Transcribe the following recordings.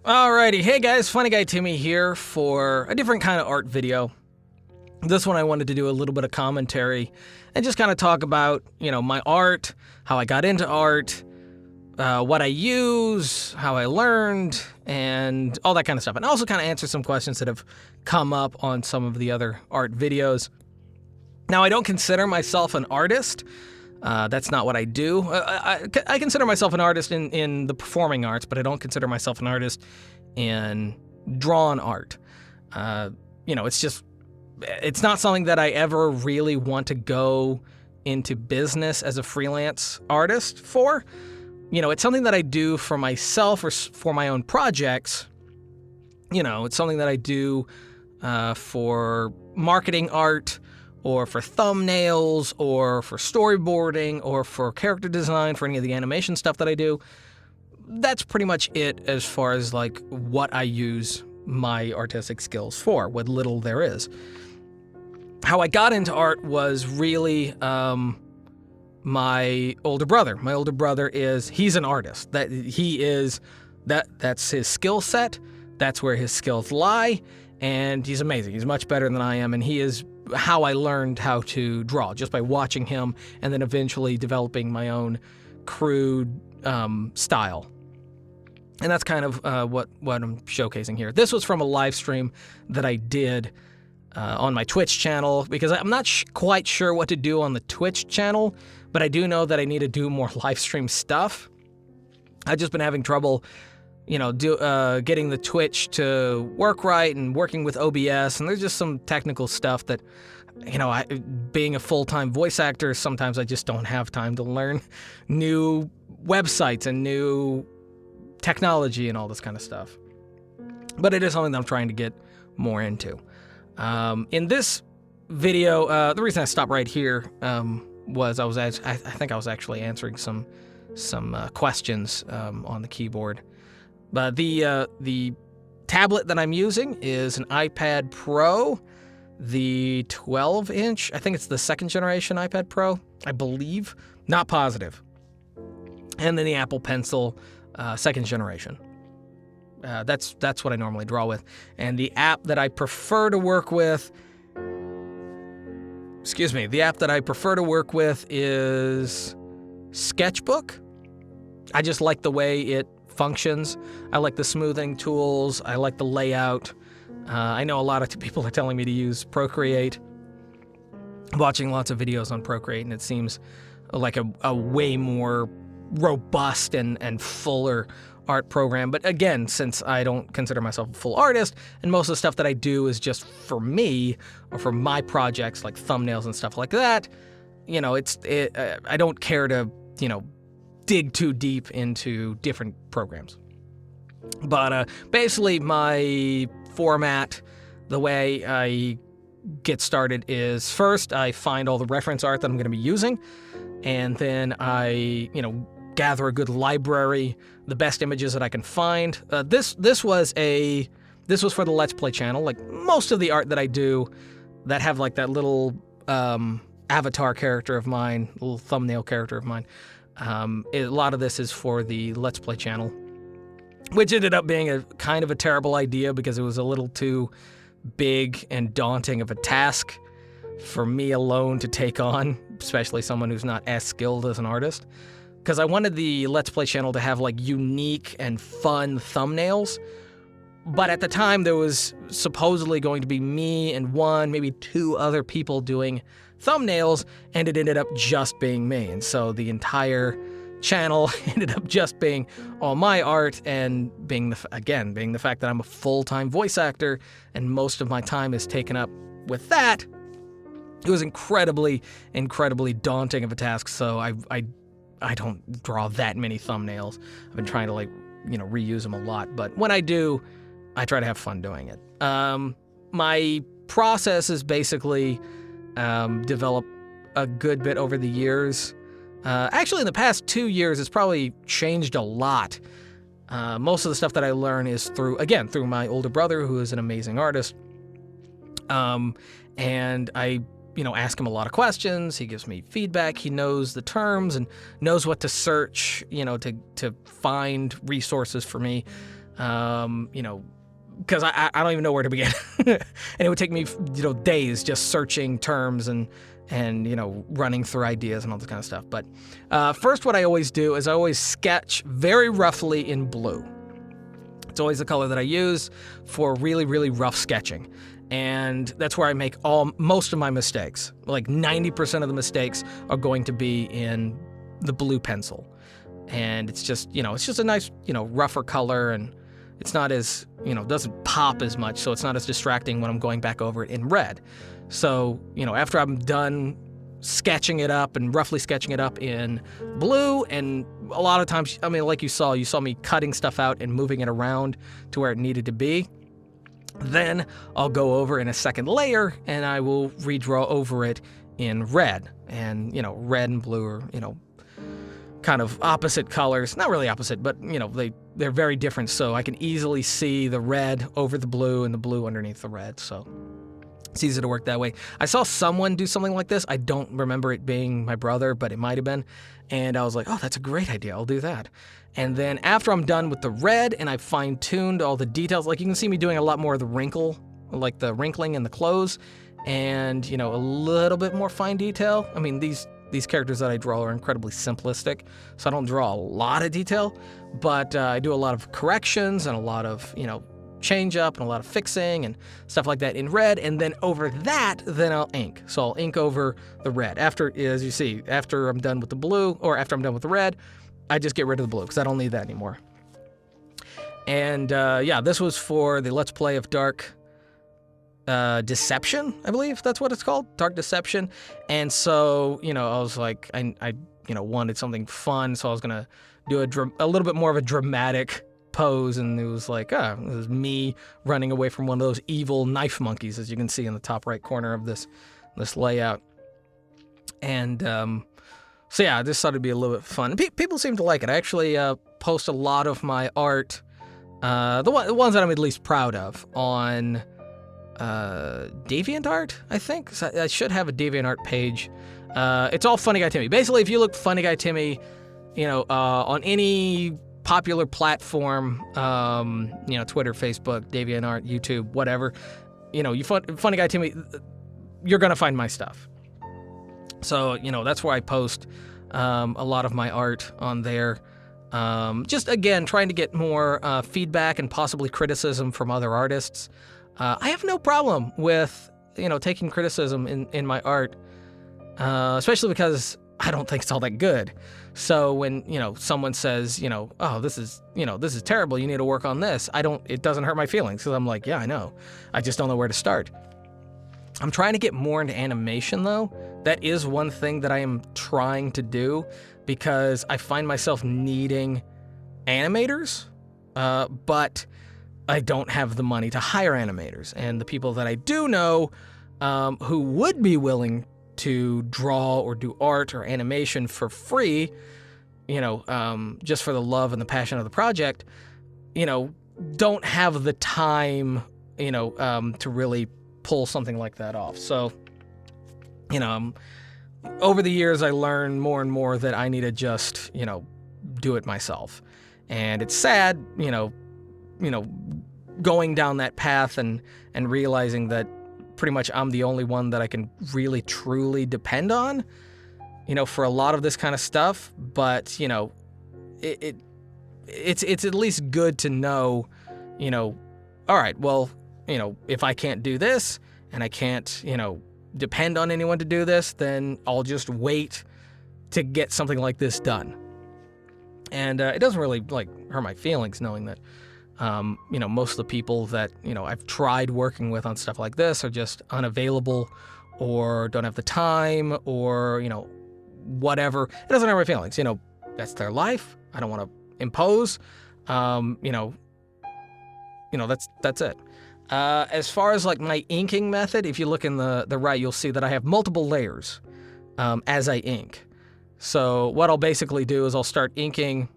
Alrighty, hey guys, FunnyGuyTimmy here for a different kind of art video. This one I wanted to do a little bit of commentary and just kind of talk about, my art, how I got into art, what I use, how I learned, and all that kind of stuff. And also kind of answer some questions that have come up on some of the other art videos. Now, I don't consider myself an artist. That's not what I do. I consider myself an artist in the performing arts, but I don't consider myself an artist in drawn art. It's not something that I ever really want to go into business as a freelance artist for. It's something that I do for myself or for my own projects. It's something that I do for marketing art, or for thumbnails, or for storyboarding, or for character design, for any of the animation stuff that I do. That's pretty much it as far as what I use my artistic skills for, what little there is. How I got into art was really my older brother. My older brother he's an artist. That's his skill set. That's where his skills lie, and he's amazing. He's much better than I am, and he is how I learned how to draw, just by watching him and then eventually developing my own crude style. And that's kind of what I'm showcasing here. This was from a live stream that I did on my Twitch channel, because I'm not quite sure what to do on the Twitch channel, but I do know that I need to do more live stream stuff. I've just been having trouble getting the Twitch to work right and working with OBS, and there's just some technical stuff that, being a full-time voice actor, sometimes I just don't have time to learn new websites and new technology and all this kind of stuff. But it is something that I'm trying to get more into. In this video, the reason I stopped right here was I think I was actually answering some questions on the keyboard. But the tablet that I'm using is an iPad Pro, the 12-inch. I think it's the second generation iPad Pro, I believe. Not positive. And then the Apple Pencil, second generation. That's what I normally draw with. And the app that I prefer to work with, is SketchBook. I just like the way it functions. I like the smoothing tools. I like the layout. I know a lot of people are telling me to use Procreate. I'm watching lots of videos on Procreate, and it seems like a way more robust and fuller art program. But again, since I don't consider myself a full artist, and most of the stuff that I do is just for me or for my projects, like thumbnails and stuff like that, I don't care to dig too deep into different programs. But basically my format, the way I get started is, first I find all the reference art that I'm going to be using, and then I gather a good library, the best images that I can find. This was for the Let's Play channel. Like most of the art that I do that have that little avatar character of mine, little thumbnail character of mine, a lot of this is for the Let's Play channel, which ended up being a kind of a terrible idea because it was a little too big and daunting of a task for me alone to take on, especially someone who's not as skilled as an artist. Because I wanted the Let's Play channel to have unique and fun thumbnails, but at the time there was supposedly going to be me and one, maybe two other people doing thumbnails, and it ended up just being me. And so the entire channel ended up just being all my art, and being the fact that I'm a full-time voice actor and most of my time is taken up with that, it was incredibly, incredibly daunting of a task. So I don't draw that many thumbnails. I've been trying to reuse them a lot, but when I do, I try to have fun doing it. My process is basically develop a good bit over the years. Actually, in the past 2 years, it's probably changed a lot. Most of the stuff that I learn is through my older brother, who is an amazing artist. And I ask him a lot of questions. He gives me feedback. He knows the terms and knows what to search, to find resources for me. You know, because I don't even know where to begin. And it would take me, you know, days just searching terms and you know, running through ideas and all this kind of stuff. But first, what I always do is I always sketch very roughly in blue. It's always the color that I use for really, really rough sketching. And that's where I make most of my mistakes. Like 90% of the mistakes are going to be in the blue pencil. And it's just, you know, it's just a nice, you know, rougher color, and it's not as, you know, doesn't pop as much, so it's not as distracting when I'm going back over it in red. So, you know, after I'm done sketching it up and roughly sketching it up in blue, and a lot of times, I mean, like you saw me cutting stuff out and moving it around to where it needed to be. Then I'll go over in a second layer and I will redraw over it in red. And, you know, red and blue are, you know, kind of opposite colors. Not really opposite, but, you know, they're very different. So I can easily see the red over the blue and the blue underneath the red. So it's easy to work that way. I saw someone do something like this. I don't remember it being my brother, but it might have been. And I was like, oh, that's a great idea. I'll do that. And then after I'm done with the red and I fine-tuned all the details, like you can see me doing a lot more of the wrinkle, like the wrinkling in the clothes, and, you know, a little bit more fine detail. I mean, these characters that I draw are incredibly simplistic, so I don't draw a lot of detail, but I do a lot of corrections and a lot of, you know, change up and a lot of fixing and stuff like that in red. And then over that, then I'll ink. So I'll ink over the red. After, as you see, after I'm done with the blue, or after I'm done with the red, I just get rid of the blue because I don't need that anymore. And yeah, this was for the Let's Play of Dark Deception, I believe that's what it's called, Dark Deception. And so, you know, I was like, I you know, wanted something fun, so I was gonna do a little bit more of a dramatic pose, and it was like, it was me running away from one of those evil knife monkeys, as you can see in the top right corner of this layout. And so yeah, I just thought it'd be a little bit fun. People seem to like it. I actually post a lot of my art, the ones that I'm at least proud of, on DeviantArt, I think. So I should have a DeviantArt page. It's all FunnyGuyTimmy. Basically, if you look FunnyGuyTimmy, you know, on any popular platform, you know, Twitter, Facebook, DeviantArt, YouTube, whatever, you know, FunnyGuyTimmy, you're gonna find my stuff. So, you know, that's where I post a lot of my art on there. Just, again, trying to get more feedback and possibly criticism from other artists. I have no problem with, you know, taking criticism in my art, especially because I don't think it's all that good. So when, you know, someone says, you know, oh, this is terrible, you need to work on this, it doesn't hurt my feelings, because I'm like, yeah, I know. I just don't know where to start. I'm trying to get more into animation, though. That is one thing that I am trying to do, because I find myself needing animators, but I don't have the money to hire animators. And the people that I do know who would be willing to draw or do art or animation for free, you know, just for the love and the passion of the project, you know, don't have the time, you know, to really pull something like that off. So, you know, over the years, I learned more and more that I need to just, you know, do it myself. And it's sad, you know, going down that path and realizing that pretty much I'm the only one that I can really truly depend on, you know, for a lot of this kind of stuff. But, you know, it's at least good to know, you know, all right, well, you know, if I can't do this and I can't, you know, depend on anyone to do this, then I'll just wait to get something like this done. And it doesn't really, like, hurt my feelings knowing that, you know, most of the people that, you know, I've tried working with on stuff like this are just unavailable or don't have the time or, you know, whatever. It doesn't hurt my feelings. You know, that's their life. I don't want to impose. You know, that's it. As far as like my inking method, if you look in the right, you'll see that I have multiple layers as I ink. So what I'll basically do is I'll start inking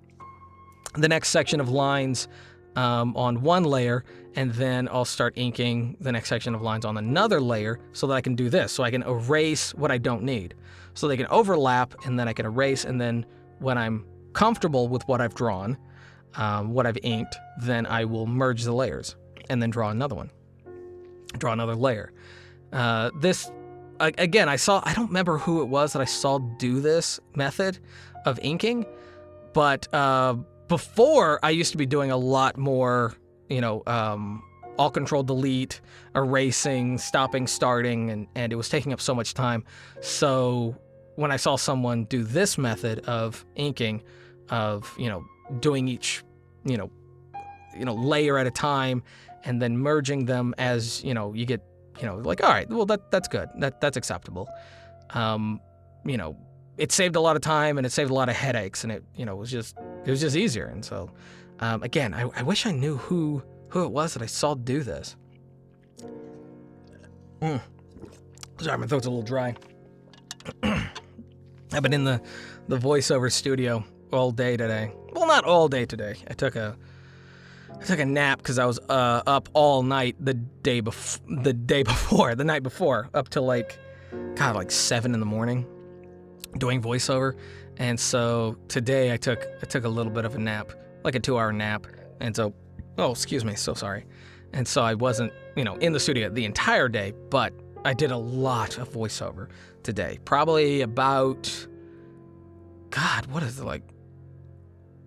the next section of lines on one layer, and then I'll start inking the next section of lines on another layer so that I can do this. So I can erase what I don't need. So they can overlap, and then I can erase, and then when I'm comfortable with what I've drawn, what I've inked, then I will merge the layers and then draw another one. Draw another layer. Again, I don't remember who it was that I saw do this method of inking, but before I used to be doing a lot more, all control delete, erasing, stopping, starting, and it was taking up so much time. So when I saw someone do this method of inking, of, doing each, layer at a time and then merging them as, you get, like, all right, well, that's good. That's acceptable. It saved a lot of time and it saved a lot of headaches, and it was just easier. And so, again, I wish I knew who it was that I saw do this. Sorry, my throat's a little dry. I've been in the voiceover studio all day today. Well, not all day today. I took a nap because I was up all night the night before, up till like 7 in the morning, doing voiceover. And so today I took a little bit of a nap, like a 2-hour nap. And so, excuse me, so sorry. And so I wasn't, in the studio the entire day, but I did a lot of voiceover today. Probably about, what is it, like,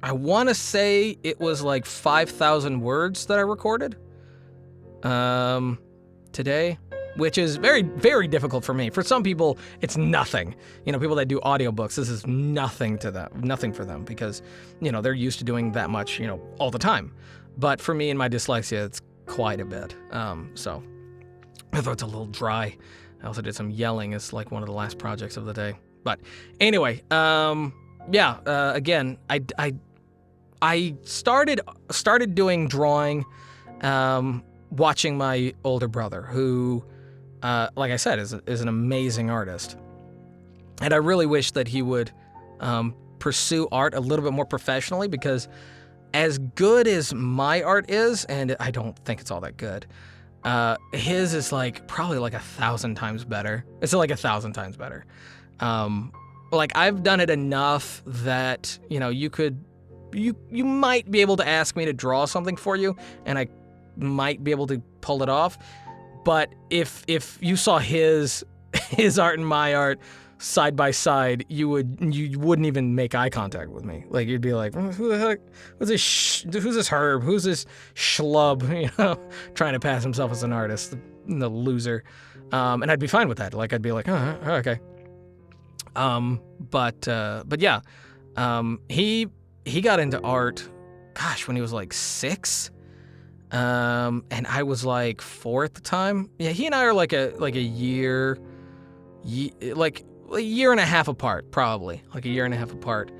I want to say it was like 5,000 words that I recorded today, which is very, very difficult for me. For some people, it's nothing. People that do audiobooks, this is nothing to them, nothing for them, because, they're used to doing that much, all the time. But for me and my dyslexia, it's quite a bit. So my throat's a little dry. I also did some yelling. It's like one of the last projects of the day. But anyway, again, I started doing drawing, watching my older brother, who, like I said, is an amazing artist. And I really wish that he would pursue art a little bit more professionally, because as good as my art is, and I don't think it's all that good, his is probably 1,000 times better. It's like 1,000 times better. I've done it enough that, you might be able to ask me to draw something for you, and I might be able to pull it off. But if you saw his art and my art side by side, you wouldn't even make eye contact with me. Like, you'd be like, who the heck? Who's this Herb? Who's this schlub? Trying to pass himself as an artist, the loser. And I'd be fine with that. Like, I'd be like, oh, okay. But yeah, he got into art, when he was like 6. And I was like 4 at the time. Yeah, he and I are like a year and a half apart, probably. Like a year and a half apart.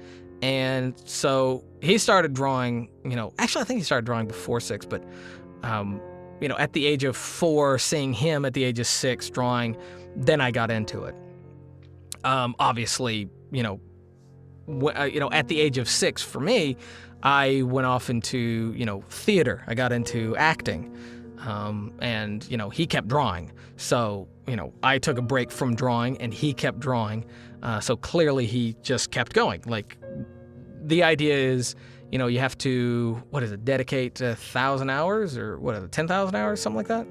And so he started drawing, actually I think he started drawing before 6, but at the age of 4, seeing him at the age of 6 drawing, then I got into it. Obviously, at the age of 6 for me, I went off into, theater. I got into acting. And, he kept drawing. So, I took a break from drawing and he kept drawing. So clearly he just kept going. Like, the idea is, you have to, dedicate 1,000 hours or 10,000 hours, something like that,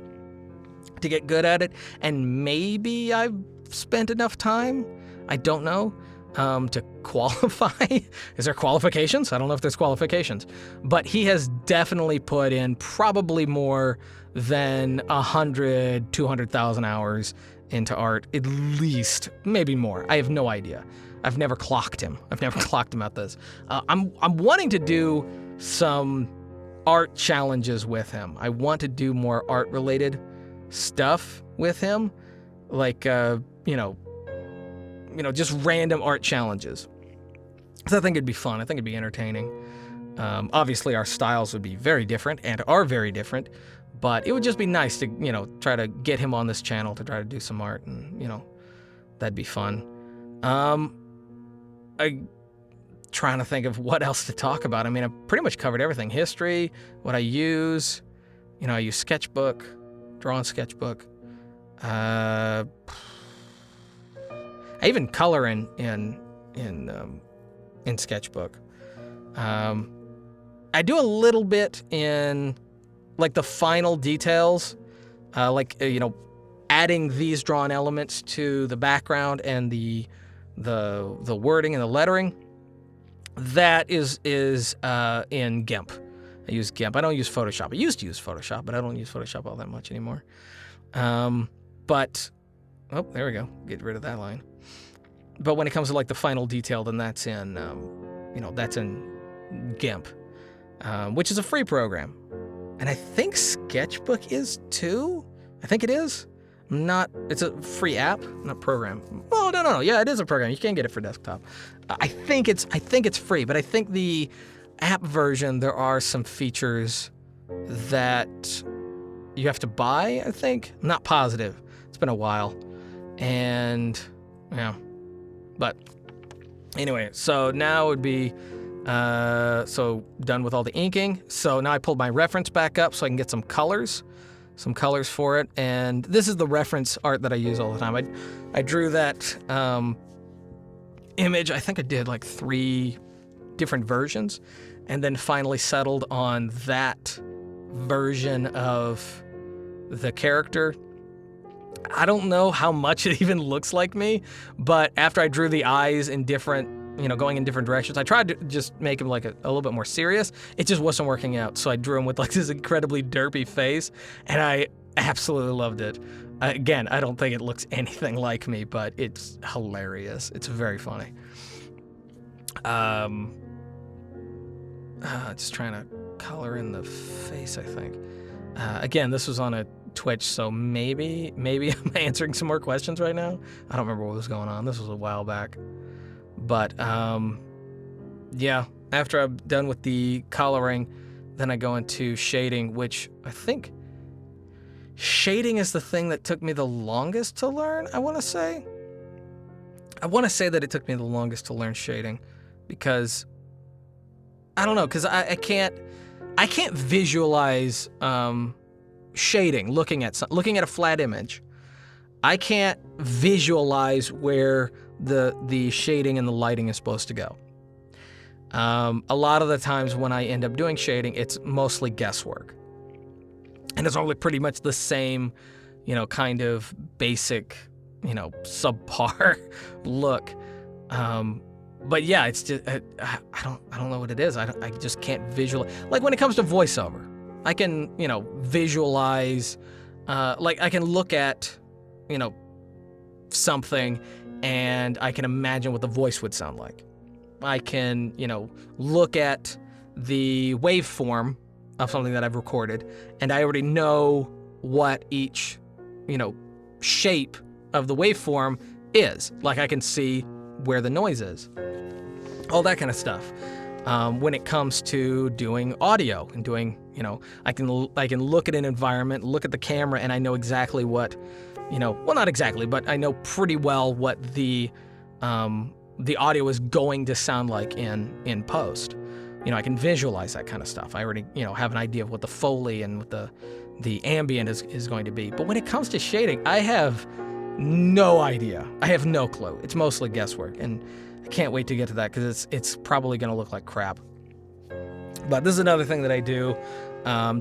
to get good at it. And maybe I've spent enough time, I don't know, to qualify. Is there qualifications? I don't know if there's qualifications, but he has definitely put in probably more than 100, 200,000 hours into art, at least, maybe more. I have no idea. I've never clocked him. At this. I'm wanting to do some art challenges with him. I want to do more art related stuff with him, like just random art challenges. So I think it'd be fun. I think it'd be entertaining. Obviously, our styles would be very different and are very different, but it would just be nice to, try to get him on this channel to try to do some art, and, that'd be fun. I'm trying to think of what else to talk about. I mean, I've pretty much covered everything. History, what I use. I use Sketchbook, draw in Sketchbook. I even color in Sketchbook. I do a little bit in like the final details, adding these drawn elements to the background and the wording and the lettering. That is in Gimp. I use Gimp. I don't use Photoshop. I used to use Photoshop, but I don't use Photoshop all that much anymore. But oh, there we go. Get rid of that line. But when it comes to like the final detail, then that's in Gimp, which is a free program, and I think SketchBook is too. I think it is. It's a free app, not program. Oh, no. Yeah, it is a program. You can get it for desktop. I think it's free, but I think the app version, there are some features that you have to buy, I think. I'm not positive. It's been a while. And, yeah. But, anyway, so now it would be, done with all the inking. So now I pulled my reference back up so I can get some colors for it. And this is the reference art that I use all the time. I drew that image. I think I did like 3 different versions, and then finally settled on that version of the character. I don't know how much it even looks like me, but after I drew the eyes in different, going in different directions, I tried to just make him like a little bit more serious. It just wasn't working out, so I drew him with like this incredibly derpy face, and I absolutely loved it. Again, I don't think it looks anything like me, but it's hilarious. It's very funny. Just trying to color in the face, I think. Again, this was on a Twitch, so maybe I'm answering some more questions right now. I don't remember what was going on. This was a while back. But, yeah, after I'm done with the coloring, then I go into shading, which I think shading is the thing that took me the longest to learn, I want to say. I want to say that it took me the longest to learn shading because, I don't know, because I can't visualize shading, looking at a flat image. I can't visualize where the shading and the lighting is supposed to go. A lot of the times when I end up doing shading, it's mostly guesswork. And it's only pretty much the same, kind of basic, subpar look. But yeah, it's just, I don't know what it is. I just can't visualize. Like when it comes to voiceover, I can, visualize, like I can look at, something and I can imagine what the voice would sound like. I can, look at the waveform of something that I've recorded, and I already know what each, shape of the waveform is. Like I can see where the noise is. All that kind of stuff. When it comes to doing audio and doing, I can look at an environment, look at the camera, and I know exactly what, well, not exactly, but I know pretty well what the audio is going to sound like in post. I can visualize that kind of stuff. I already, have an idea of what the Foley and what the ambient is going to be. But when it comes to shading, I have no idea. I have no clue. It's mostly guesswork, and I can't wait to get to that because it's probably going to look like crap. But this is another thing that I do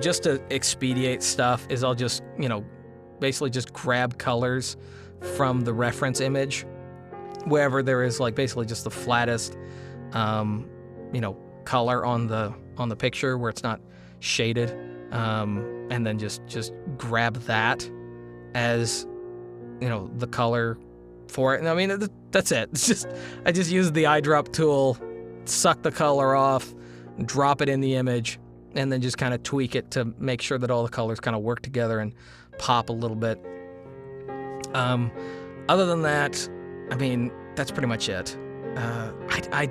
just to expedite stuff is I'll just, basically just grab colors from the reference image wherever there is like basically just the flattest, color on the picture where it's not shaded, and then just grab that as, the color for it. And I mean, that's it. I just use the eyedrop tool, suck the color off, drop it in the image, and then just kind of tweak it to make sure that all the colors kind of work together and pop a little bit. Other than that, I mean, that's pretty much it. I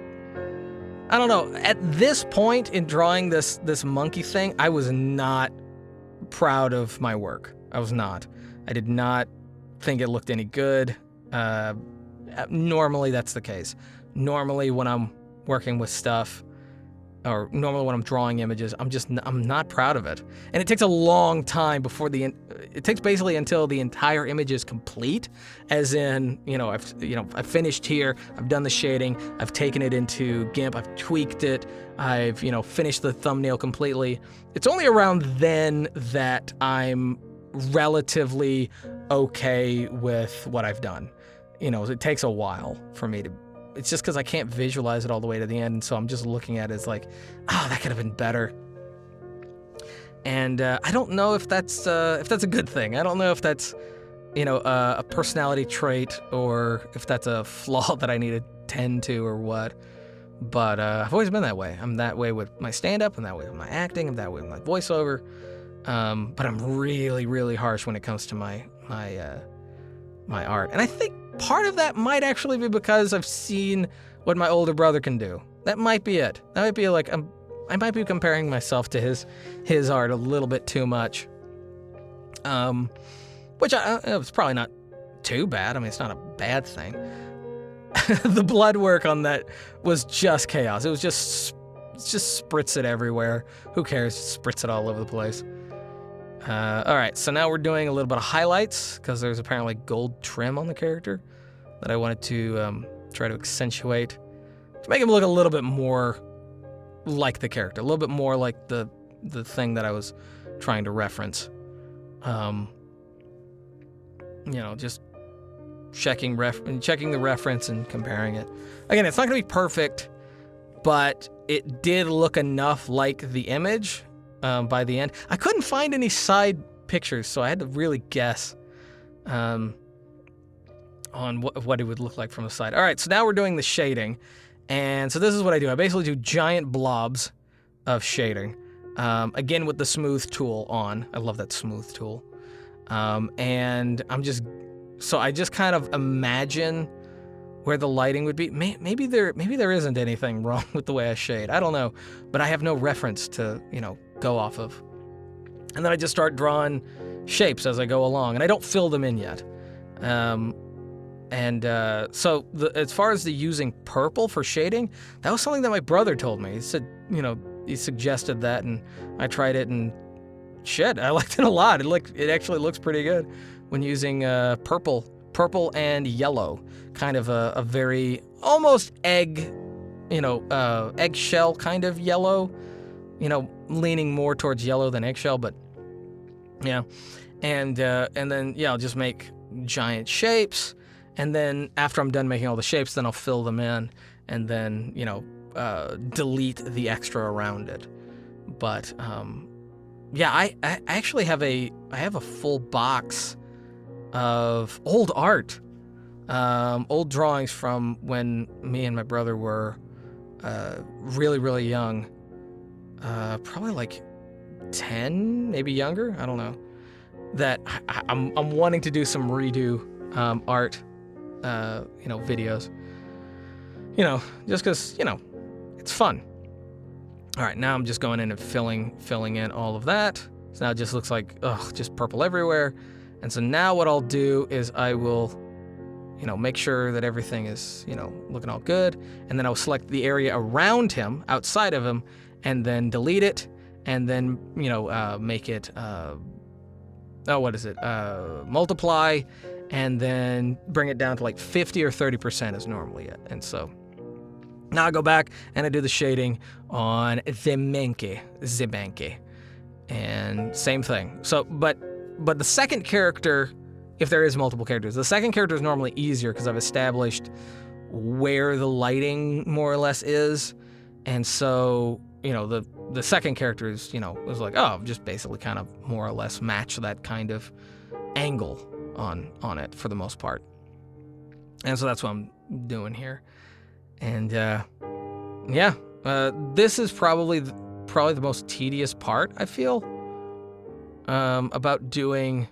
don't know. At this point in drawing this monkey thing, I was not proud of my work. I was not. I did not think it looked any good. Normally that's the case. Normally when I'm working with stuff, or normally when I'm drawing images, I'm not proud of it. And it takes a long time before it takes basically until the entire image is complete, as in, I've finished here, I've done the shading, I've taken it into Gimp, I've tweaked it, I've, finished the thumbnail completely. It's only around then that I'm relatively okay with what I've done. It takes a while for me to. It's just because I can't visualize it all the way to the end, and so I'm just looking at it as like, oh, that could have been better. And I don't know if that's a good thing. I don't know if that's, a personality trait, or if that's a flaw that I need to tend to, or what. But I've always been that way. I'm that way with my stand-up, I'm that way with my acting, I'm that way with my voiceover. But I'm really, really harsh when it comes to my art. And I think part of that might actually be because I've seen what my older brother can do. That might be it. That might be like I might be comparing myself to his art a little bit too much. Which it's probably not too bad. I mean, it's not a bad thing. The blood work on that was just chaos. It was just spritz it everywhere. Who cares? Spritz it all over the place. All right, so now we're doing a little bit of highlights because there's apparently gold trim on the character that I wanted to try to accentuate to make him look a little bit more like the character, a little bit more like the thing that I was trying to reference. Just checking the reference and comparing it. Again, it's not going to be perfect, but it did look enough like the image. By the end, I couldn't find any side pictures, so I had to really guess on what it would look like from the side. All right, so now we're doing the shading, and so this is what I do. I basically do giant blobs of shading, again with the smooth tool on. I love that smooth tool, and I just kind of imagine where the lighting would be. Maybe there isn't anything wrong with the way I shade. I don't know, but I have no reference to go off of. And then I just start drawing shapes as I go along, and I don't fill them in yet. So as far as the using purple for shading, that was something that my brother told me. He said, he suggested that, and I tried it, and shit, I liked it a lot. It actually looks pretty good when using purple and yellow, kind of a very almost eggshell kind of yellow, leaning more towards yellow than eggshell, but yeah. And then I'll just make giant shapes, and then after I'm done making all the shapes, then I'll fill them in, and then delete the extra around it. But I actually have a full box of old art, old drawings from when me and my brother were really, really young, probably like 10, maybe younger, I don't know, that I'm wanting to do some redo art, videos, just because, it's fun. All right, now I'm just going in and filling in all of that. So now it just looks like, just purple everywhere. And so now what I'll do is I will, make sure that everything is, looking all good. And then I'll select the area around him, outside of him, and then delete it. And then, make it, multiply, and then bring it down to like 50 or 30% is normally it. And so now I go back and I do the shading on Zibanke. And same thing. So, but the second character, if there is multiple characters, the second character is normally easier because I've established where the lighting more or less is. And so, the second character is, was like, just basically kind of more or less match that kind of angle on it for the most part. And so that's what I'm doing here. And this is probably the most tedious part, I feel, about doing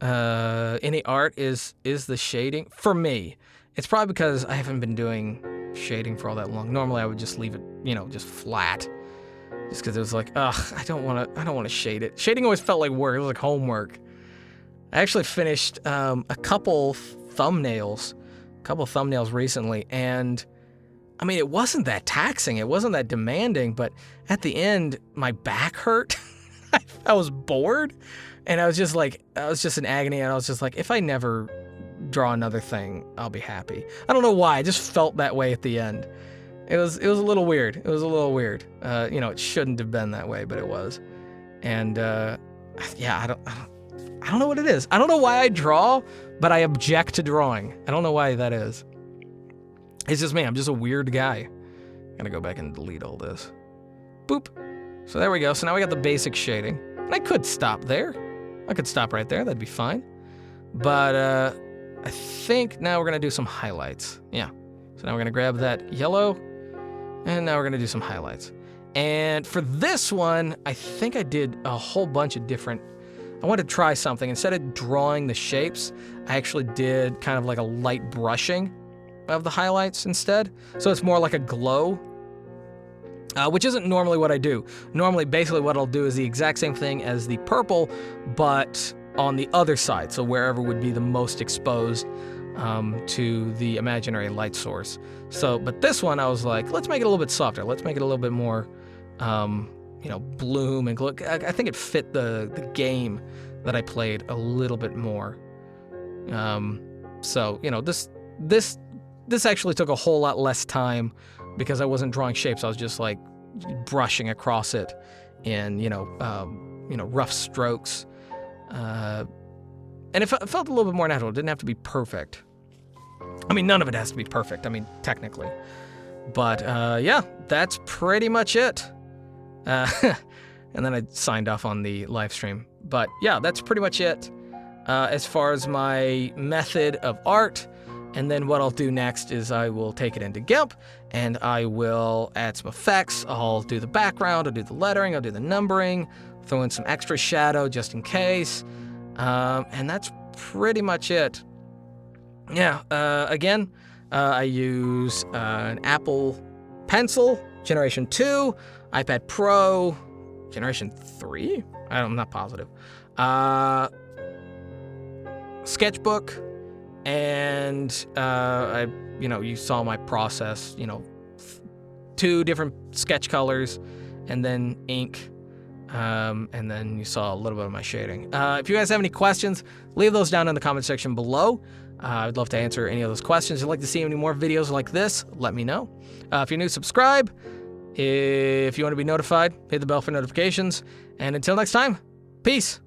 any art is the shading. For me, it's probably because I haven't been doing shading for all that long. Normally I would just leave it, just flat, just because it was like, I don't want to shade it. Shading always felt like work. It was like homework. I actually finished a couple thumbnails recently, and I mean, it wasn't that taxing. It wasn't that demanding, but at the end, my back hurt. I was bored, and I was just in agony, and I was just like, if I never draw another thing, I'll be happy. I don't know why. I just felt that way at the end. It was a little weird. It was a little weird. It shouldn't have been that way, but it was. And yeah, I don't know what it is. I don't know why I draw, but I object to drawing. I don't know why that is. It's just me. I'm just a weird guy. Gotta go back and delete all this. Boop. So there we go. So now we got the basic shading. And I could stop there. I could stop right there. That'd be fine. But I think now we're gonna do some highlights. Yeah. So now we're gonna grab that yellow, and now we're gonna do some highlights. And for this one, I think I did a whole bunch of different. I wanted to try something. Instead of drawing the shapes, I actually did kind of like a light brushing of the highlights instead. So it's more like a glow, which isn't normally what I do. Normally, basically what I'll do is the exact same thing as the purple, but on the other side, so wherever would be the most exposed to the imaginary light source. So, but this one I was like, let's make it a little bit softer. Let's make it a little bit more, bloom and glow. I think it fit the game that I played a little bit more. So, this actually took a whole lot less time because I wasn't drawing shapes. I was just like brushing across it in, rough strokes. And it felt a little bit more natural. It didn't have to be perfect. I mean, none of it has to be perfect. I mean, technically. But, yeah, that's pretty much it. And then I signed off on the live stream. But, yeah, that's pretty much it as far as my method of art. And then what I'll do next is I will take it into Gimp, and I will add some effects. I'll do the background, I'll do the lettering, I'll do the numbering, throw in some extra shadow just in case. And that's pretty much it. Yeah, again, I use an Apple Pencil, Generation 2, iPad Pro, Generation 3? I'm not positive. Sketchbook, and you saw my process, 2 different sketch colors, and then ink. And then you saw a little bit of my shading. If you guys have any questions, leave those down in the comment section below. I'd love to answer any of those questions. If you'd like to see any more videos like this, let me know. If you're new, subscribe. If you want to be notified, hit the bell for notifications. And until next time, peace.